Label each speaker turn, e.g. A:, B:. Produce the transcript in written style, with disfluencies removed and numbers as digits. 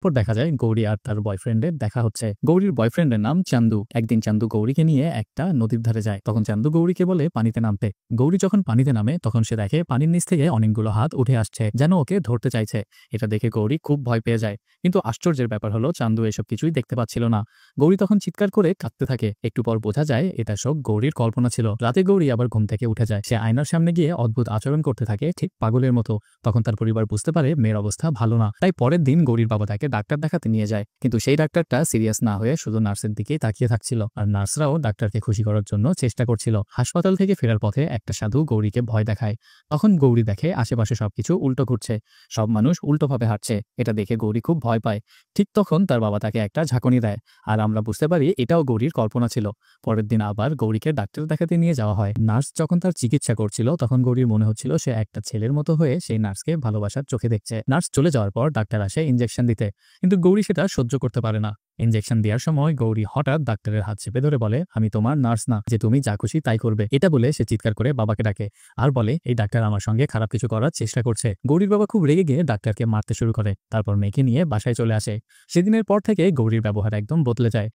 A: পর দেখা যায় গৌরী আর তার বয়ফ্রেন্ডের দেখা হচ্ছে। গৌরীর বয়ফ্রেন্ডের নাম চান্দু। একদিন চান্দু গৌরীকে নিয়ে একটা নদীর ধারে যায়। তখন চান্দু গৌরীকে বলে পানিতে নামতে। গৌরী যখন পানিতে নামে তখন সে দেখে পানির নিচ থেকে অনেকগুলো হাত উঠে আসছে, যেন ওকে ধরতে চাইছে। এটা দেখে গৌরী খুব ভয় পেয়ে যায়। কিন্তু আশ্চর্যের ব্যাপার হলো চান্দু এসব কিছুই দেখতে পাচ্ছিল না। গৌরী তখন চিৎকার করে কাঁদতে থাকে। একটু পর বোঝা যায় এটা সব গৌরীর কল্পনা ছিল। রাতে গৌরী আবার ঘুম থেকে উঠে যায়। সে আয়নার সামনে গিয়ে অদ্ভুত আচরণ করতে থাকে, ঠিক পাগলের মতো। তখন তার পরিবার বুঝতে পারে মেয়ের অবস্থা ভালো না। তাই পরের দিন গৌরীর বাবা তাকে ডাক্তার দেখাতে নিয়ে যায়। কিন্তু সেই ডাক্তারটা সিরিয়াস না হয়ে শুধু নার্সের দিকেই তাকিয়ে থাকছিল। আর নার্সরাও ডাক্তারকে খুশি করার জন্য চেষ্টা করছিল। হাসপাতাল থেকে ফেরার পথে একটা সাধু গৌরীকে ভয় দেখায়। তখন গৌরী দেখে আশেপাশে সবকিছু উল্টো ঘুরছে। সব মানুষ উল্টোভাবে হাঁটছে। এটা দেখে গৌরী খুব ভয় পায়। ঠিক তখন তার বাবা তাকে একটা ঝাঁকুনি দেয়। আর আমরা বুঝতে পারি এটাও গৌরীর কল্পনা ছিল। পরের দিন আবার গৌরীকে ডাক্তার দেখাতে নিয়ে যাওয়া হয়। নার্স যখন তার চিকিৎসা করছিল তখন গৌরীর মনে হচ্ছিল সে একটা ছেলের মতো হয়ে সেই নার্সকে ভালোবাসার চোখে দেখছে। নার্স চলে যাওয়ার পর ডাক্তার আসে ইনজেকশন দিতে, কিন্তু গৌরী সেটা সহ্য করতে পারে না। ইনজেকশন দেওয়ার সময় গৌরী হঠাৎ ডাক্তারের হাত চেপে ধরে বলে, আমি তোমার নার্স না যে তুমি যা খুশি তাই করবে। এটা বলে সে চিৎকার করে বাবাকে ডাকে আর বলে এই ডাক্তার আমার সঙ্গে খারাপ কিছু করার চেষ্টা করছে। গৌরীর বাবা খুব রেগে গিয়ে ডাক্তারকে মারতে শুরু করে। তারপর মেয়েকে নিয়ে বাসায় চলে আসে। সেদিনের পর থেকে গৌরীর ব্যবহার একদম বদলে যায়।